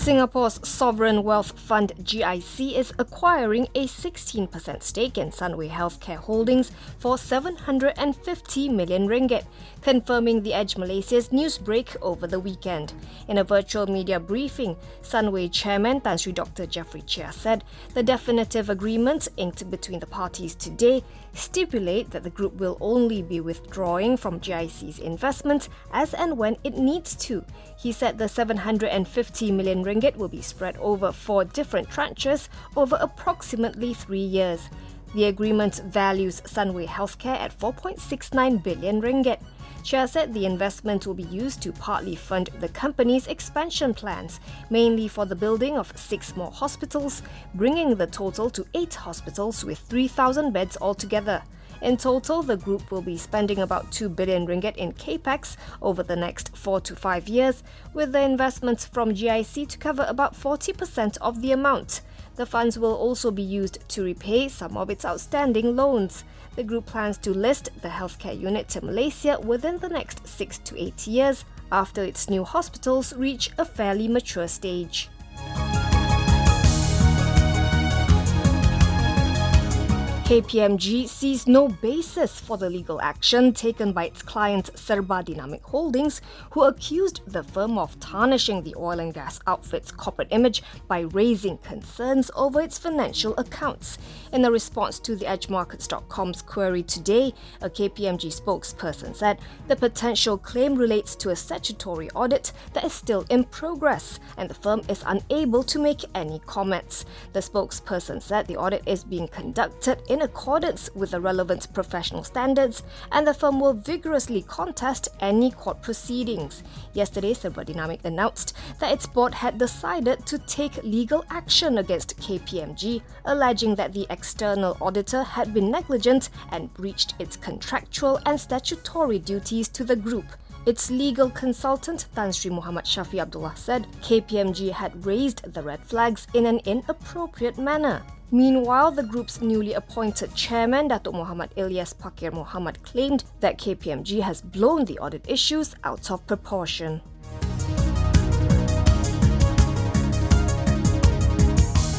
Singapore's sovereign wealth fund GIC is acquiring a 16% stake in Sunway Healthcare Holdings for 750 million ringgit, confirming The Edge Malaysia's news break over the weekend. In a virtual media briefing, Sunway chairman Tan Sri Dr. Jeffrey Chia said the definitive agreements inked between the parties today stipulate that the group will only be withdrawing from GIC's investment as and when it needs to. He said the 750 million ringgit will be spread over 4 different tranches over approximately 3 years. The agreement values Sunway Healthcare at 4.69 billion ringgit. Chia said the investment will be used to partly fund the company's expansion plans, mainly for the building of 6 more hospitals, bringing the total to 8 hospitals with 3,000 beds altogether. In total, the group will be spending about 2 billion ringgit in capex over the next 4 to 5 years, with the investments from GIC to cover about 40% of the amount. The funds will also be used to repay some of its outstanding loans. The group plans to list the healthcare unit to Malaysia within the next 6 to 8 years after its new hospitals reach a fairly mature stage. KPMG sees no basis for the legal action taken by its client Serba Dinamik Holdings, who accused the firm of tarnishing the oil and gas outfit's corporate image by raising concerns over its financial accounts. In a response to the EdgeMarkets.com's query today, a KPMG spokesperson said the potential claim relates to a statutory audit that is still in progress, and the firm is unable to make any comments. The spokesperson said the audit is being conducted in accordance with the relevant professional standards, and the firm will vigorously contest any court proceedings. Yesterday, Serba Dinamik announced that its board had decided to take legal action against KPMG, alleging that the external auditor had been negligent and breached its contractual and statutory duties to the group. Its legal consultant, Tan Sri Muhammad Shafi Abdullah, said KPMG had raised the red flags in an inappropriate manner. Meanwhile, the group's newly appointed chairman, Datuk Muhammad Ilyas Pakir Muhammad, claimed that KPMG has blown the audit issues out of proportion.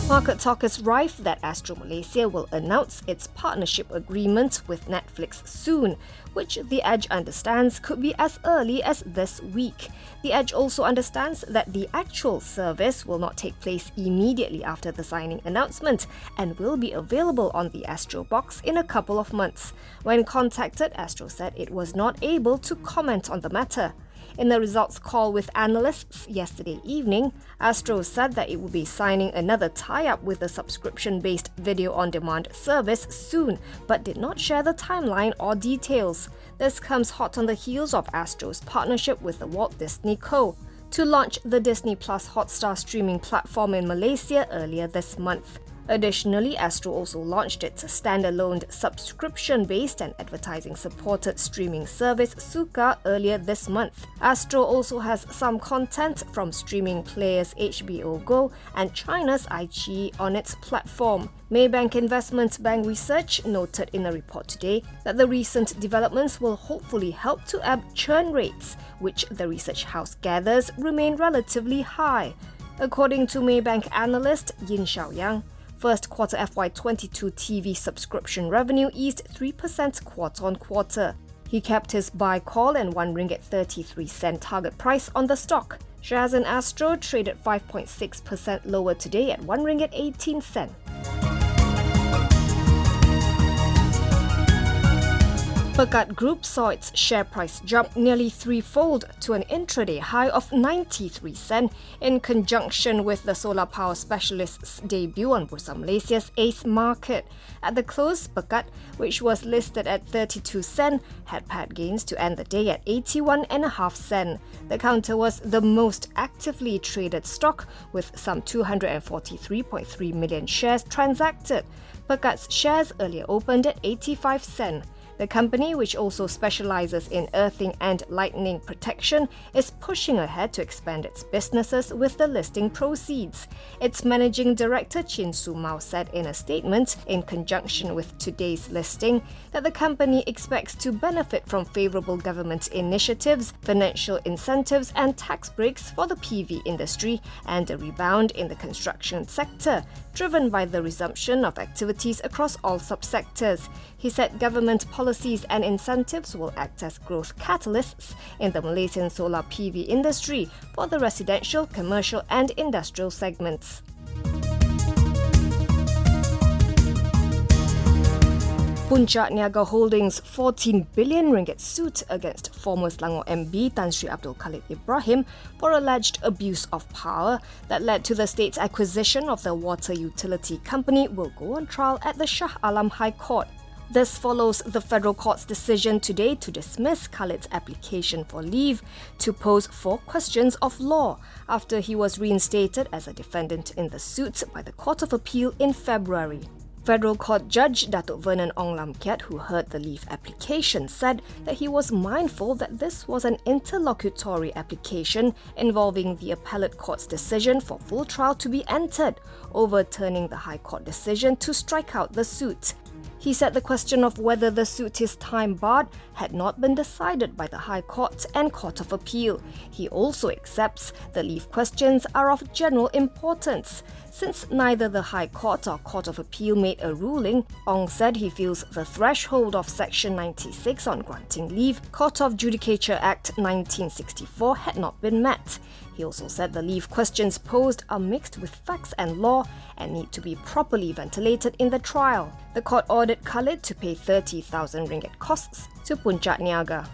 Market talk is rife that Astro Malaysia will announce its partnership agreement with Netflix soon, which The Edge understands could be as early as this week. The Edge also understands that the actual service will not take place immediately after the signing announcement and will be available on the Astro box in a couple of months. When contacted, Astro said it was not able to comment on the matter. In a results call with analysts yesterday evening, Astro said that it will be signing another tie-up with a subscription-based video-on-demand service soon, but did not share the timeline or details. This comes hot on the heels of Astro's partnership with the Walt Disney Co. to launch the Disney Plus Hotstar streaming platform in Malaysia earlier this month. Additionally, Astro also launched its standalone subscription-based and advertising-supported streaming service Suka earlier this month. Astro also has some content from streaming players HBO Go and China's iQIYI on its platform. Maybank Investment Bank Research noted in a report today that the recent developments will hopefully help to ebb churn rates, which the research house gathers remain relatively high. According to Maybank analyst Yin Xiaoyang, first quarter FY22 TV subscription revenue eased 3% quarter-on-quarter. He kept his buy call and RM1.33 target price on the stock. Shares in Astro traded 5.6% lower today at RM1.18. Pekat Group saw its share price jump nearly threefold to an intraday high of 93 sen in conjunction with the solar power specialist's debut on Bursa Malaysia's ACE market. At the close, Pekat, which was listed at 32 sen, had pad gains to end the day at 81.5 sen. The counter was the most actively traded stock with some 243.3 million shares transacted. Pekat's shares earlier opened at 85 sen. The company, which also specializes in earthing and lightning protection, is pushing ahead to expand its businesses with the listing proceeds. Its managing director Chin Su Mao said in a statement, in conjunction with today's listing, that the company expects to benefit from favorable government initiatives, financial incentives and tax breaks for the PV industry and a rebound in the construction sector, driven by the resumption of activities across all subsectors. He said government policies and incentives will act as growth catalysts in the Malaysian solar PV industry for the residential, commercial and industrial segments. Puncak Niaga Holdings' 14 billion ringgit suit against former Selangor MB Tan Sri Abdul Khalid Ibrahim for alleged abuse of power that led to the state's acquisition of the water utility company will go on trial at the Shah Alam High Court. This follows the federal court's decision today to dismiss Khalids' application for leave to pose 4 questions of law after he was reinstated as a defendant in the suit by the Court of Appeal in February. Federal Court Judge Datuk Vernon Ong Lam Kiat, who heard the leave application, said that he was mindful that this was an interlocutory application involving the appellate court's decision for full trial to be entered, overturning the High Court decision to strike out the suit. He said the question of whether the suit is time-barred had not been decided by the High Court and Court of Appeal. He also accepts the leave questions are of general importance. Since neither the High Court or Court of Appeal made a ruling, Ong said he feels the threshold of Section 96 on granting leave, Court of Judicature Act 1964, had not been met. He also said the leave questions posed are mixed with facts and law and need to be properly ventilated in the trial. The court ordered Khalid to pay 30,000 ringgit costs to Puncak Niaga.